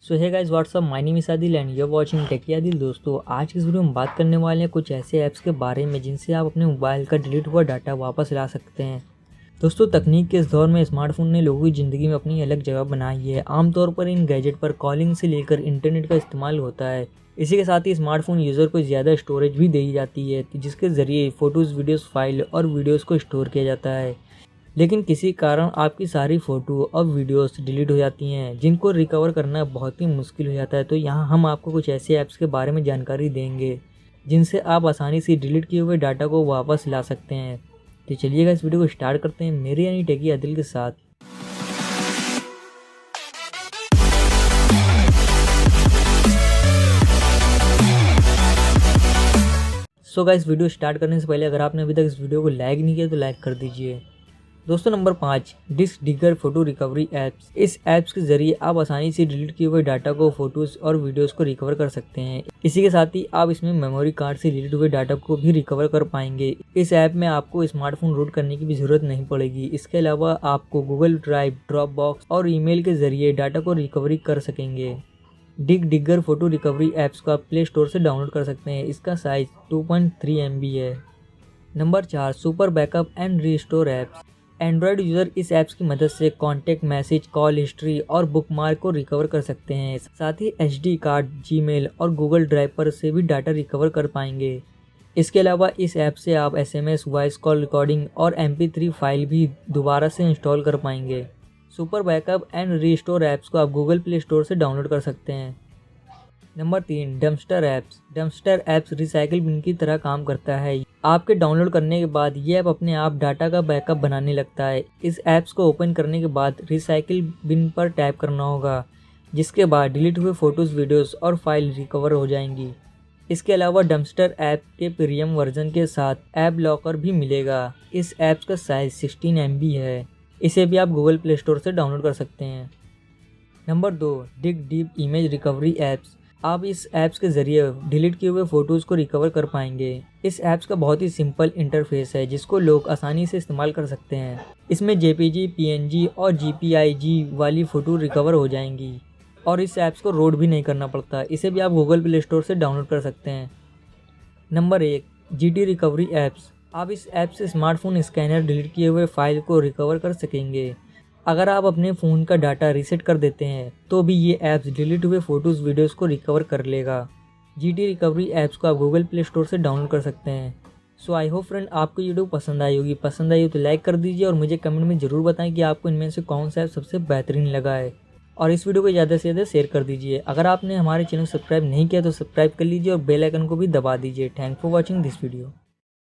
So hey guys what's up, my name is Adil and you are watching techie Adil. दोस्तों, आज की इस वीडियो में बात करने वाले हैं कुछ ऐसे ऐप्स के बारे में जिनसे आप अपने मोबाइल का डिलीट हुआ डाटा वापस ला सकते हैं। दोस्तों, तकनीक के इस दौर में स्मार्टफोन ने लोगों की ज़िंदगी में अपनी अलग जगह बनाई है। आमतौर पर इन गैजेट पर कॉलिंग से लेकर इंटरनेट का इस्तेमाल होता है। इसी के साथ ही स्मार्टफोन यूज़र को ज़्यादा स्टोरेज भी दी जाती है, जिसके ज़रिए फ़ोटोज़, वीडियोज़, फाइल और वीडियोज़ को स्टोर किया जाता है। लेकिन किसी कारण आपकी सारी फ़ोटो और वीडियोस डिलीट हो जाती हैं, जिनको रिकवर करना बहुत ही मुश्किल हो जाता है। तो यहाँ हम आपको कुछ ऐसे ऐप्स के बारे में जानकारी देंगे जिनसे आप आसानी से डिलीट किए हुए डाटा को वापस ला सकते हैं। तो चलिएगा इस वीडियो को स्टार्ट करते हैं मेरे यानी टेकी आदिल के साथ। सो गाइस, वीडियो स्टार्ट करने से पहले अगर आपने अभी तक इस वीडियो को लाइक नहीं किया तो लाइक कर दीजिए। दोस्तों, number 5, disk digger photo recovery apps. इस ऐप्स के जरिए आप आसानी से डिलीट किए हुए डाटा को, फोटोज़ और वीडियोस को रिकवर कर सकते हैं। इसी के साथ ही आप इसमें मेमोरी कार्ड से डिलीट हुए डाटा को भी रिकवर कर पाएंगे। इस ऐप में आपको स्मार्टफोन रूट करने की भी ज़रूरत नहीं पड़ेगी। इसके अलावा आपको गूगल ड्राइव, ड्रॉप बॉक्स और ईमेल के जरिए डाटा को रिकवरी कर सकेंगे। डिग डिगर फोटो रिकवरी ऐप्स को आप प्ले स्टोर से डाउनलोड कर सकते हैं। इसका साइज 2.3 MB है। Number 4, super backup and restore apps. Android user इस ऐप्स की मदद से कॉन्टैक्ट, मैसेज, कॉल हिस्ट्री और बुकमार्क को रिकवर कर सकते हैं। साथ ही SD कार्ड, जीमेल और गूगल ड्राइव पर से भी डाटा रिकवर कर पाएंगे। इसके अलावा इस ऐप से आप SMS, वॉइस कॉल रिकॉर्डिंग और MP3 फाइल भी दोबारा से इंस्टॉल कर पाएंगे। Super backup and restore apps को आप गूगल प्ले स्टोर से डाउनलोड कर सकते हैं। Number 3, dumpster apps. Dumpster apps recycle bin की तरह काम करता है। आपके डाउनलोड करने के बाद ये ऐप अपने आप डाटा का बैकअप बनाने लगता है। इस ऐप्स को ओपन करने के बाद रिसाइकिल बिन पर टैप करना होगा, जिसके बाद डिलीट हुए फ़ोटोज़, वीडियोस और फाइल रिकवर हो जाएंगी। इसके अलावा डम्पस्टर ऐप के प्रीमियम वर्जन के साथ ऐप लॉकर भी मिलेगा। इस ऐप्स का साइज 16 MB है। इसे भी आप गूगल प्ले स्टोर से डाउनलोड कर सकते हैं। Number 2, dig deep image recovery apps. आप इस ऐप्स के ज़रिए डिलीट किए हुए फ़ोटोज़ को रिकवर कर पाएंगे। इस ऐप्स का बहुत ही सिंपल इंटरफेस है, जिसको लोग आसानी से इस्तेमाल कर सकते हैं। इसमें JPG, PNG और GPIG वाली फ़ोटो रिकवर हो जाएंगी और इस ऐप्स को लोड भी नहीं करना पड़ता। इसे भी आप गूगल प्ले स्टोर से डाउनलोड कर सकते हैं। Number 1, GT recovery apps. आप इस ऐप से स्मार्टफोन स्कैनर डिलीट किए हुए फाइल को रिकवर कर सकेंगे। अगर आप अपने फ़ोन का डाटा रीसेट कर देते हैं तो भी ये ऐप्स डिलीट हुए फ़ोटोज़, वीडियोज़ को रिकवर कर लेगा। GT रिकवरी ऐप्स को आप गूगल प्ले स्टोर से डाउनलोड कर सकते हैं। सो आई होप फ्रेंड आपको ये वीडियो पसंद आई होगी। पसंद आई हो तो लाइक कर दीजिए और मुझे कमेंट में ज़रूर बताएं कि आपको इनमें से कौन सा ऐप सबसे बेहतरीन लगा है। और इस वीडियो को ज़्यादा से ज़्यादा शेयर कर दीजिए। अगर आपने हमारे चैनल सब्सक्राइब नहीं किया तो सब्सक्राइब कर लीजिए और बेल आइकन को भी दबा दीजिए। Thank for watching this video.